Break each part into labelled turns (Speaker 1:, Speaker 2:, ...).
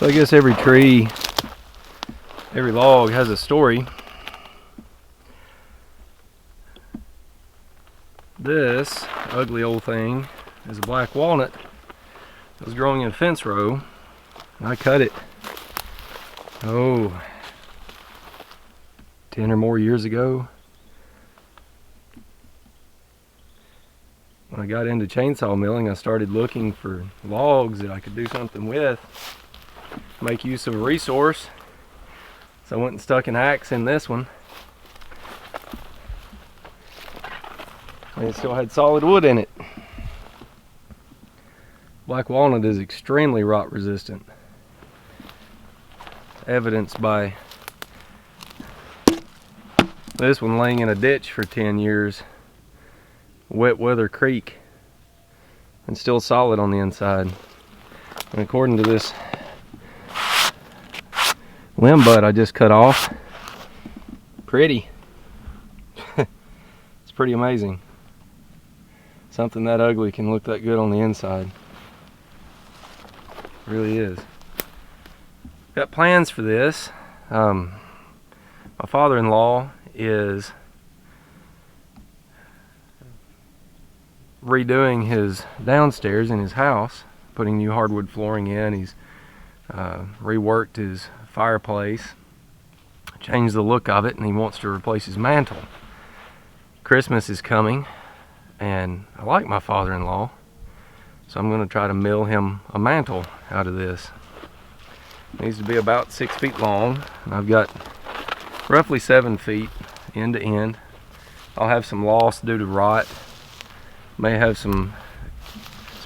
Speaker 1: So I guess every tree, every log has a story. This ugly old thing is a black walnut that was growing in a fence row, and I cut it, 10 or more years ago. When I got into chainsaw milling, I started looking for logs that I could do something with, make use of a resource. So I went and stuck an axe in this one. And it still had solid wood in it. Black walnut is extremely rot resistant, evidenced by this one laying in a ditch for 10 years, wet weather creek, and still solid on the inside. And according to this limb bud I just cut off, pretty. It's pretty amazing. Something that ugly can look that good on the inside. It really is. Got plans for this. My father-in-law is redoing his downstairs in his house, putting new hardwood flooring in. He's reworked his fireplace, changed the look of it, and he wants to replace his mantle. Christmas is coming, and I like my father-in-law, so I'm going to try to mill him a mantle out of this. It needs to be about 6 feet long, and I've got roughly 7 feet end to end. I'll have some loss due to rot, may have some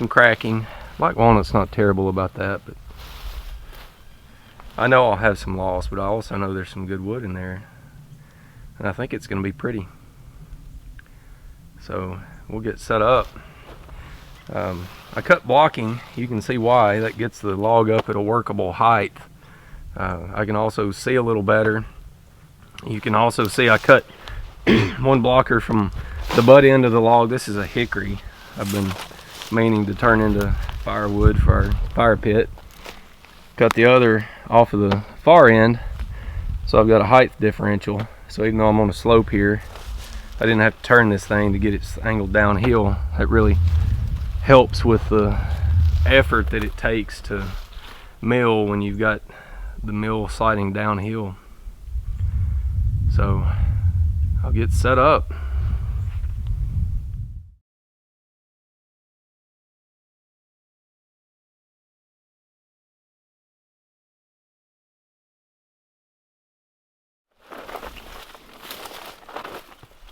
Speaker 1: cracking. Black walnut's not terrible about that, but I know I'll have some loss, but I also know there's some good wood in there, and I think it's going to be pretty. So we'll get set up. I cut blocking. You can see why. That gets the log up at a workable height. I can also see a little better. You can also see I cut one blocker from the butt end of the log. This is a hickory I've been meaning to turn into firewood for our fire pit. Cut the other off of the far end, so I've got a height differential. So even though I'm on a slope here, I didn't have to turn this thing to get it angled downhill. That really helps with the effort that it takes to mill when you've got the mill sliding downhill. So I'll get set up.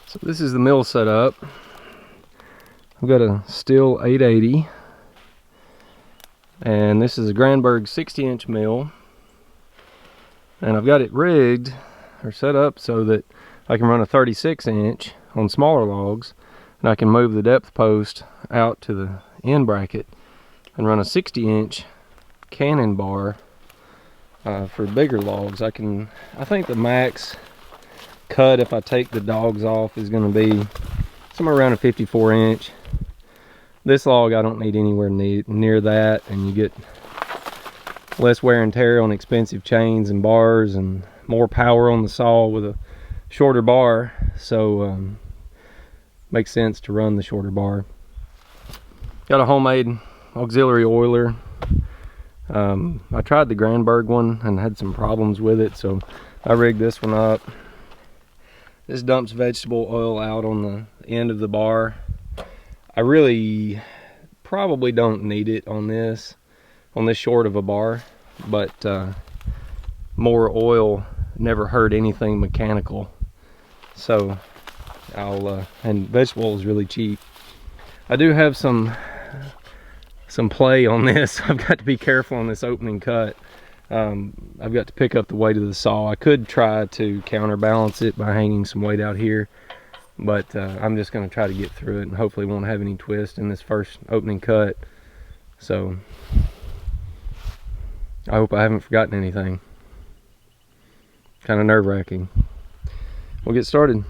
Speaker 1: So this is the mill setup. I've got a Stihl 880, and this is a Granberg 60-inch mill, and I've got it rigged or set up so that I can run a 36-inch on smaller logs, and I can move the depth post out to the end bracket and run a 60-inch cannon bar for bigger logs. I think the max cut if I take the dogs off is going to be somewhere around a 54-inch. This log I don't need anywhere near that, and you get less wear and tear on expensive chains and bars and more power on the saw with a shorter bar, so makes sense to run the shorter bar. Got a homemade auxiliary oiler. I tried the Granberg one and had some problems with it, so I rigged this one up. This dumps vegetable oil out on the end of the bar. I really probably don't need it on this short of a bar, but more oil never hurt anything mechanical. So and vegetable is really cheap. I do have some play on this. I've got to be careful on this opening cut. I've got to pick up the weight of the saw. I could try to counterbalance it by hanging some weight out here, but I'm just going to try to get through it and hopefully won't have any twist in this first opening cut. So I hope I haven't forgotten anything. Kind of nerve-wracking. We'll get started.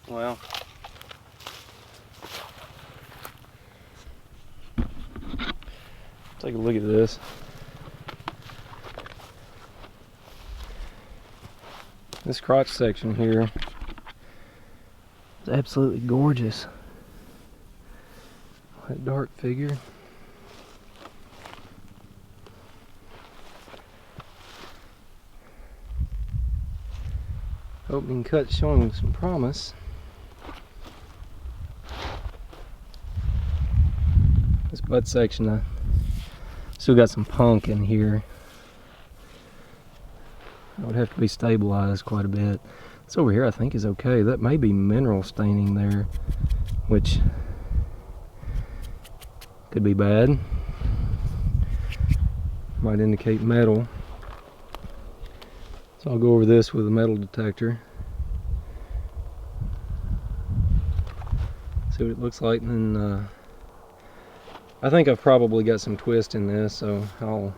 Speaker 1: Well, take a look at this. This crotch section here is absolutely gorgeous. That dark figure. Opening cut showing some promise. This butt section, I still got some punk in here. It would have to be stabilized quite a bit. This over here I think is okay. That may be mineral staining there, which could be bad. Might indicate metal. So I'll go over this with a metal detector. See what it looks like, and then I think I've probably got some twist in this, so I'll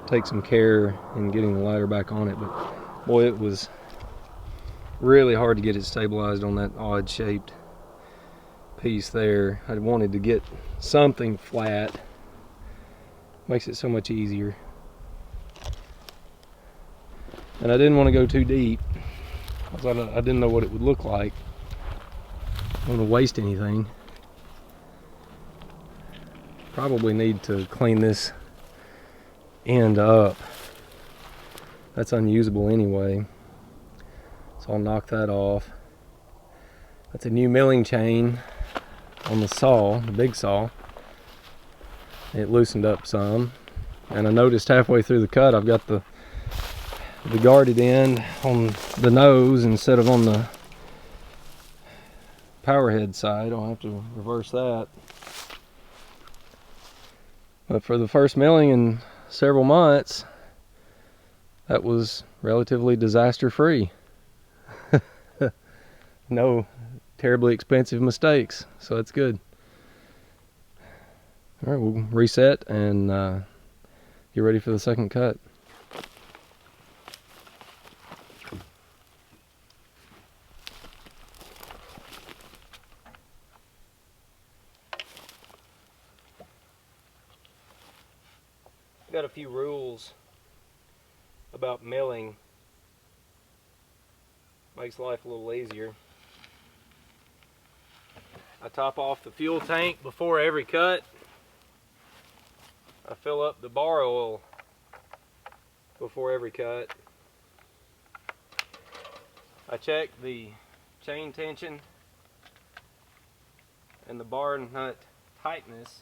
Speaker 1: take some care in getting the lighter back on it. But boy, it was really hard to get it stabilized on that odd shaped piece there. I wanted to get something flat. Makes it so much easier. And I didn't want to go too deep because I didn't know what it would look like. I don't want to waste anything. Probably need to clean this end up. That's unusable anyway. So I'll knock that off. That's a new milling chain on the saw, the big saw. It loosened up some. And I noticed halfway through the cut I've got the guarded end on the nose instead of on the power head side. I'll have to reverse that. But for the first milling in several months, that was relatively disaster free. No terribly expensive mistakes, so that's good. All right, we'll reset and get ready for the second cut. Got a few rules about milling. Makes life a little easier. I top off the fuel tank before every cut. I fill up the bar oil before every cut. I check the chain tension and the bar nut tightness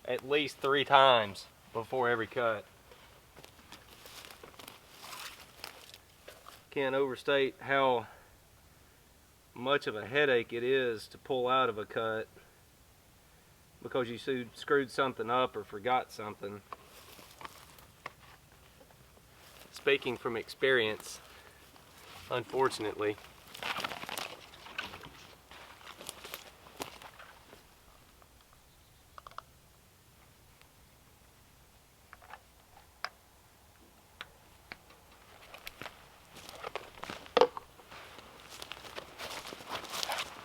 Speaker 1: at least 3 times before every cut. Can't overstate how much of a headache it is to pull out of a cut because you screwed something up or forgot something. Speaking from experience, unfortunately.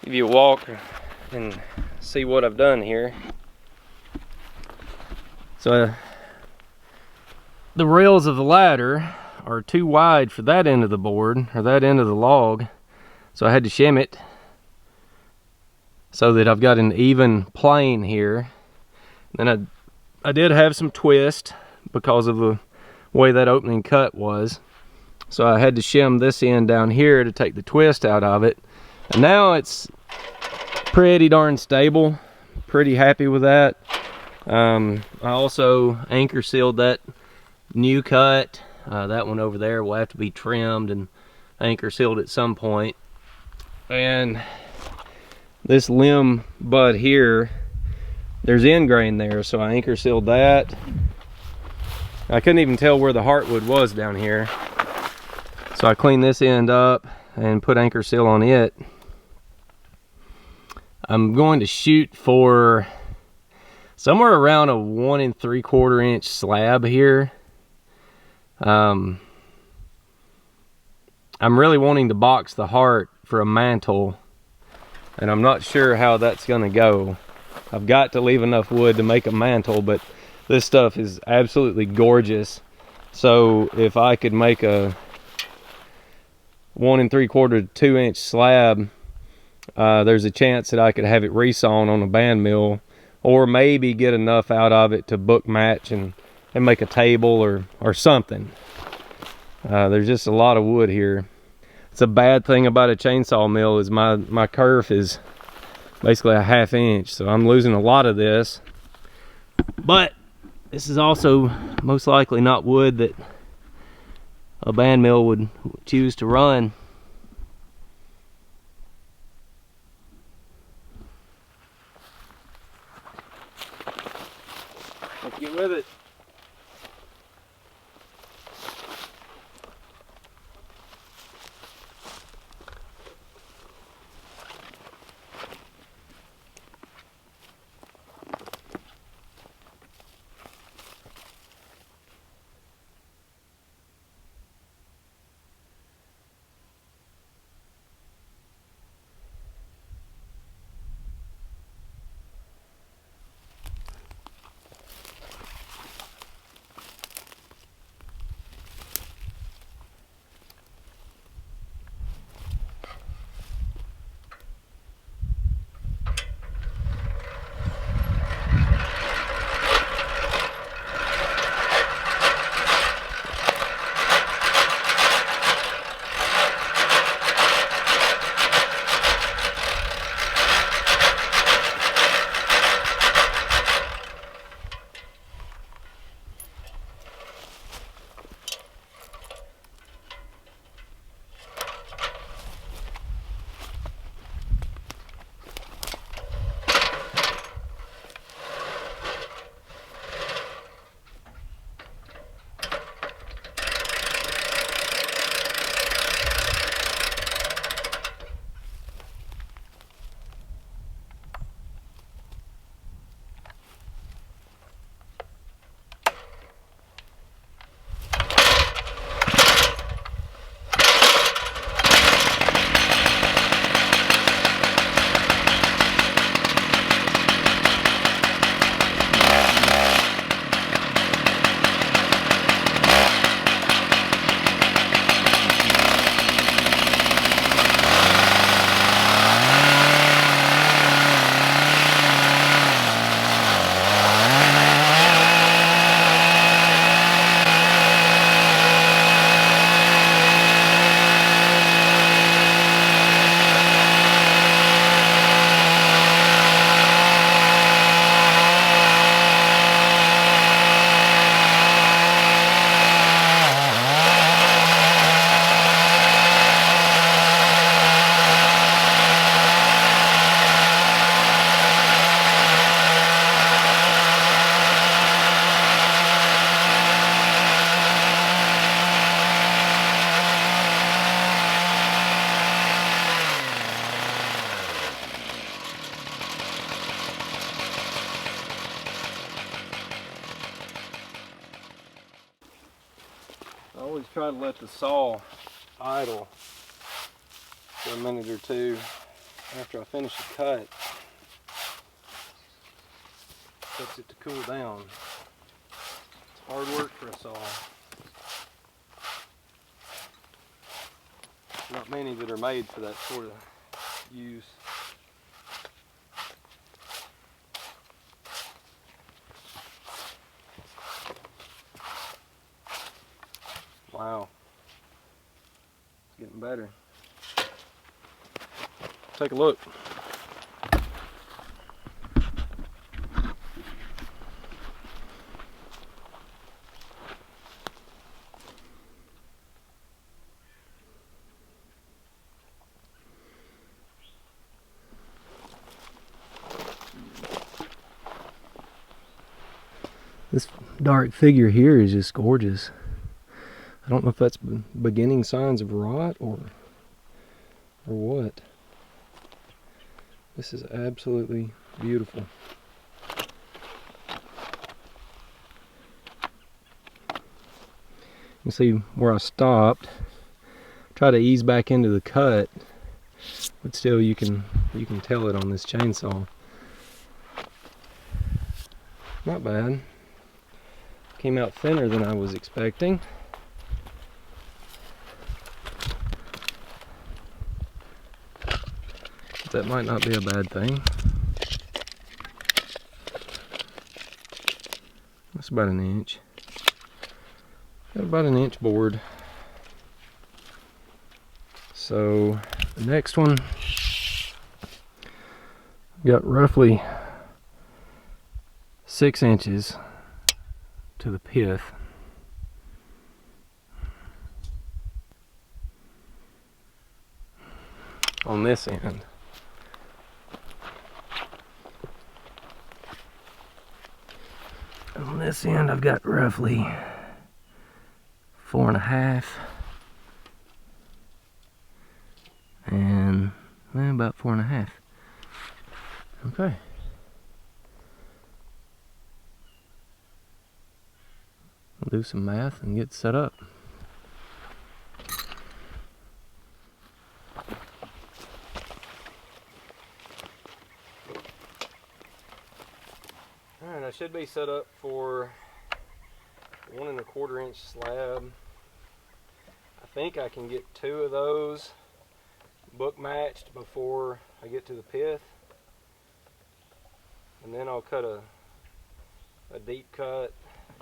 Speaker 1: Give you a walk and see what I've done here. So the rails of the ladder are too wide for that end of the board or that end of the log, so I had to shim it so that I've got an even plane here. Then I did have some twist because of the way that opening cut was, so I had to shim this end down here to take the twist out of it. And now it's pretty darn stable. Pretty happy with that. I also anchor sealed that new cut. That one over there will have to be trimmed and anchor sealed at some point. And this limb butt here, there's end grain there, so I anchor sealed that. I couldn't even tell where the heartwood was down here, so I cleaned this end up and put anchor seal on it. I'm going to shoot for somewhere around a 1 3/4 inch slab here. I'm really wanting to box the heart for a mantle, and I'm not sure how that's gonna go. I've got to leave enough wood to make a mantle, but this stuff is absolutely gorgeous. So if I could make a 1 3/4 to 2 inch slab, there's a chance that I could have it resawn on a band mill, or maybe get enough out of it to book match and make a table or something. There's just a lot of wood here. It's a bad thing about a chainsaw mill is my kerf is basically a 1/2 inch, so I'm losing a lot of this. But this is also most likely not wood that a band mill would choose to run. Let's get with it. I always try to let the saw idle for a minute or two after I finish a cut. Gets it to cool down. It's hard work for a saw. Not many that are made for that sort of use. Wow, it's getting better. Take a look. This dark figure here is just gorgeous. I don't know if that's beginning signs of rot or what. This is absolutely beautiful. You can see where I stopped. Try to ease back into the cut. but still you can tell it on this chainsaw. Not bad. Came out thinner than I was expecting. That might not be a bad thing. That's about an inch. Got about an inch board. So the next one, got roughly 6 inches to the pith. On this end. On this end I've got roughly 4.5 and about 4.5. Okay. I'll do some math and get set up. Alright, I should be set up for 1 1/4 inch slab. I think I can get 2 of those book matched before I get to the pith. And then I'll cut a deep cut,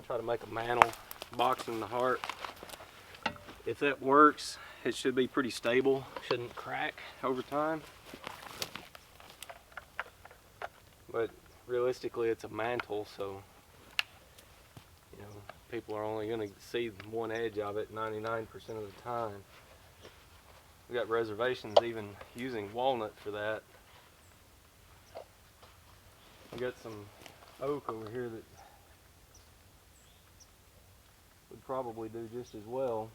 Speaker 1: try to make a mantle, boxing the heart. If that works, it should be pretty stable, shouldn't crack over time. But realistically it's a mantle, so you know, people are only going to see one edge of it 99% of the time. We got reservations even using walnut for that. We got some oak over here that would probably do just as well.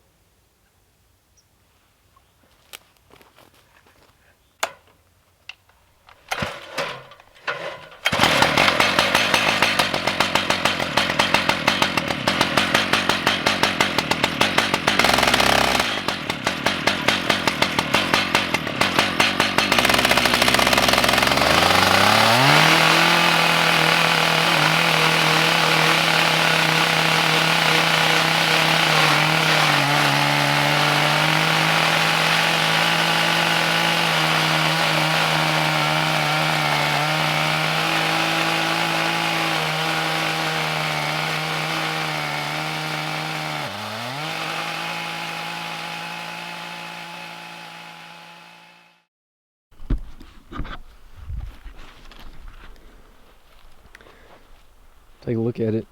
Speaker 1: Take a look at it.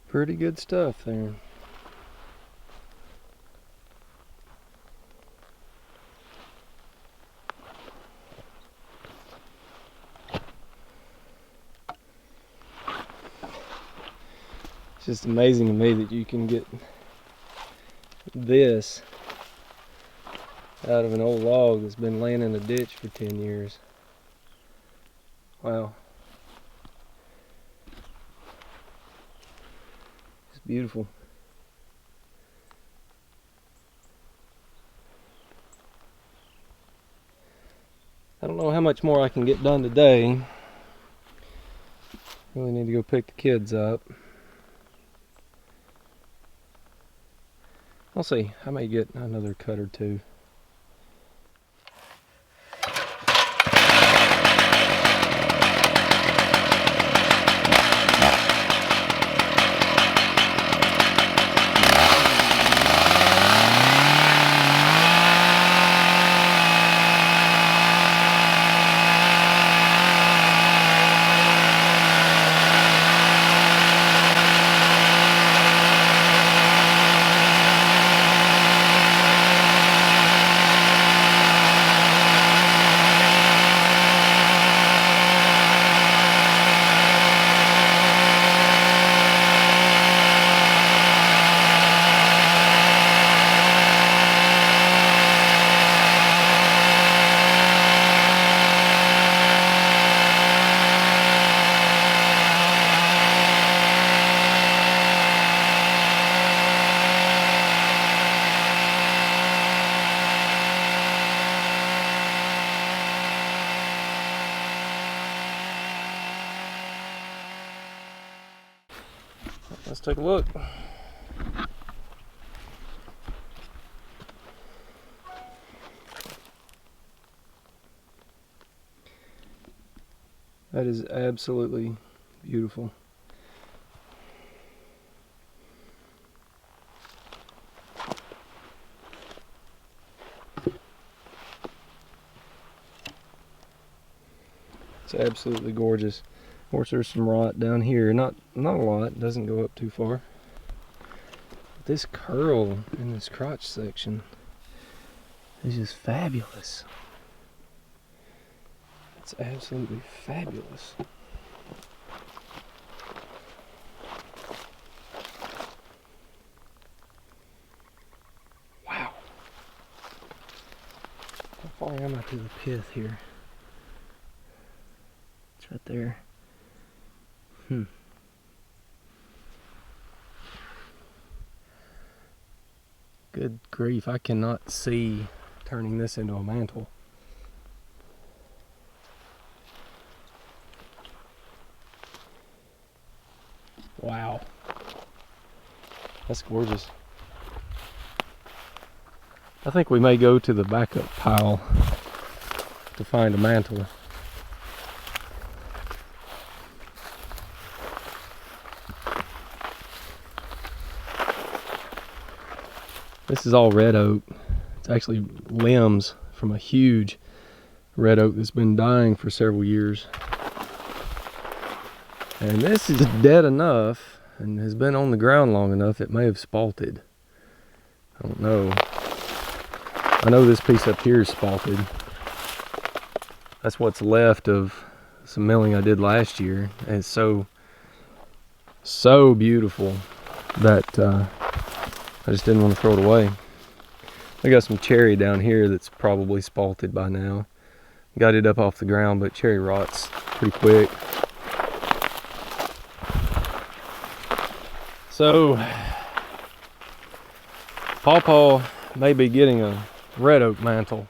Speaker 1: Pretty good stuff there. It's just amazing to me that you can get this out of an old log that's been laying in a ditch for 10 years. Wow. It's beautiful. I don't know how much more I can get done today. Really need to go pick the kids up. I'll see. I may get another cut or two. Let's take a look. That is absolutely beautiful. It's absolutely gorgeous. Of course, there's some rot down here. Not a lot. Doesn't go up too far. But this curl in this crotch section is just fabulous. It's absolutely fabulous. Wow. How far am I to the pith here? It's right there. Good grief, I cannot see turning this into a mantle. Wow. That's gorgeous. I think we may go to the backup pile to find a mantle. This is all red oak. It's actually limbs from a huge red oak that's been dying for several years. And this is dead enough and has been on the ground long enough it may have spalted. I don't know. I know this piece up here is spalted. That's what's left of some milling I did last year. And it's so beautiful that I just didn't want to throw it away. I got some cherry down here that's probably spalted by now. Got it up off the ground, but cherry rots pretty quick. So, Pawpaw may be getting a red oak mantle.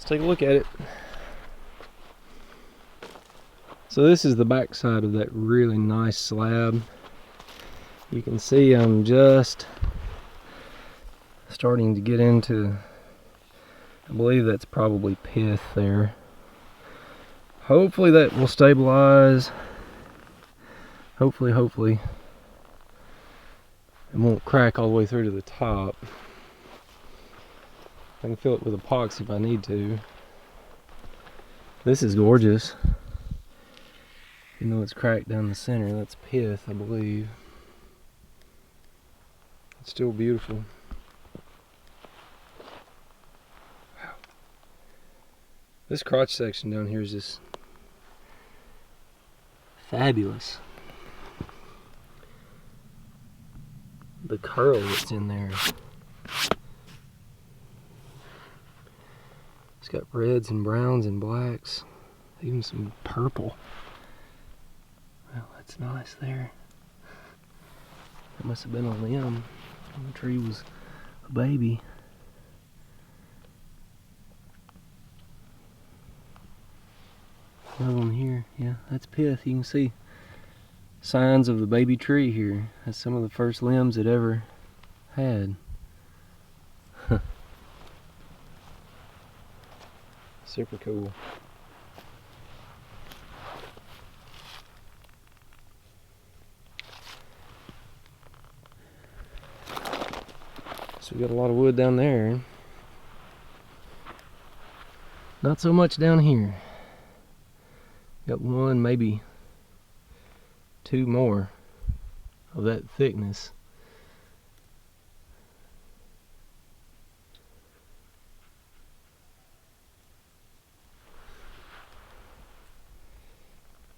Speaker 1: Take a look at it. So this is the back side of that really nice slab. You can see I'm just starting to get into, I believe that's probably pith there. Hopefully that will stabilize. Hopefully it won't crack all the way through to the top. I can fill it with epoxy if I need to. This is gorgeous. Even though it's cracked down the center, that's pith, I believe. It's still beautiful. Wow. This crotch section down here is just fabulous. The curl that's in there. It's got reds and browns and blacks, even some purple. Well, that's nice there. That must have been a limb when the tree was a baby. Another one here, yeah, that's pith. You can see signs of the baby tree here. That's some of the first limbs it ever had. Super cool. So we got a lot of wood down there. Not so much down here. Got one, maybe two more of that thickness.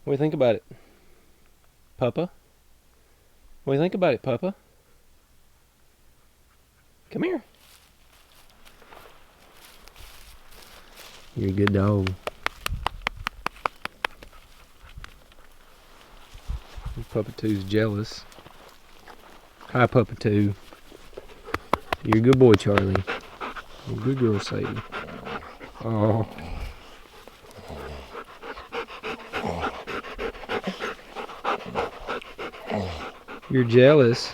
Speaker 1: What do you think about it, Papa? What do you think about it, Papa? Come here. You're a good dog. Papa 2's jealous. Hi, Papa 2. You're a good boy, Charlie. You're a good girl, Sadie. Oh. You're jealous.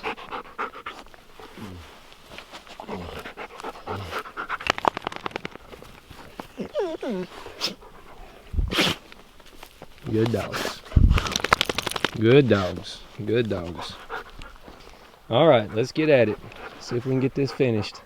Speaker 1: Good dogs. Good dogs. Good dogs. All right, let's get at it. See if we can get this finished.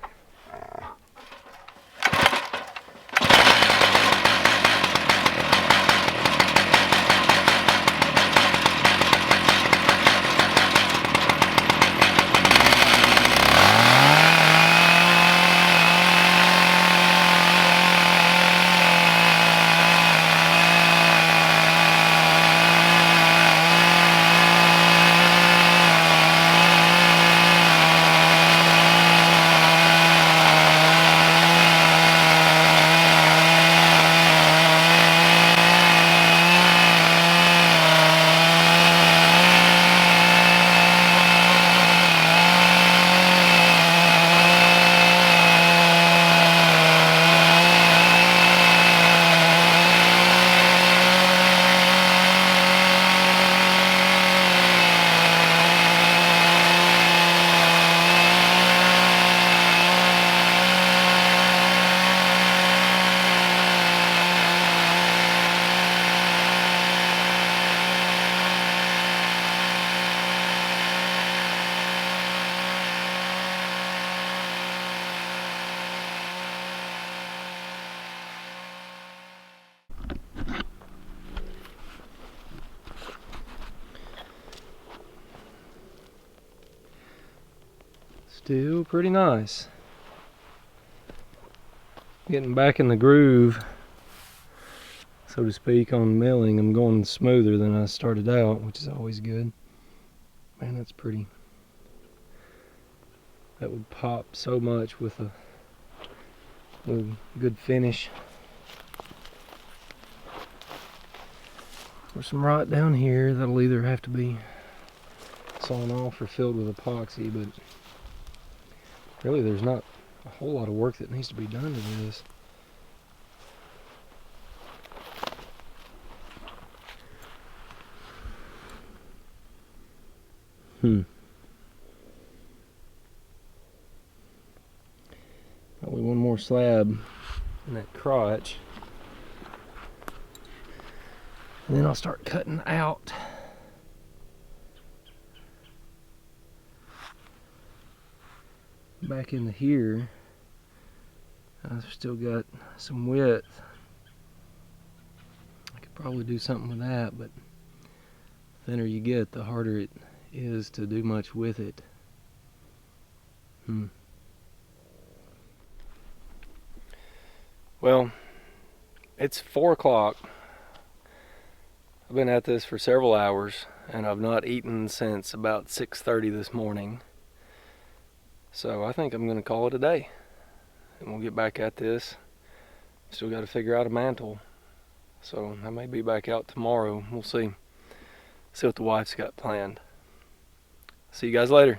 Speaker 1: Still pretty nice. Getting back in the groove, so to speak, on milling. I'm going smoother than I started out, which is always good. Man, that's pretty. That would pop so much with a good finish. There's some rot down here that'll either have to be sawn off or filled with epoxy, but really there's not a whole lot of work that needs to be done to this. Probably one more slab in that crotch, and then I'll start cutting out. Back into here, I've still got some width. I could probably do something with that, but the thinner you get, the harder it is to do much with it. Well, it's 4 o'clock. I've been at this for several hours, and I've not eaten since about 6:30 this morning. So I think I'm going to call it a day, and we'll get back at this. Still got to figure out a mantle, so I may be back out tomorrow. We'll see what the wife's got planned. See you guys later.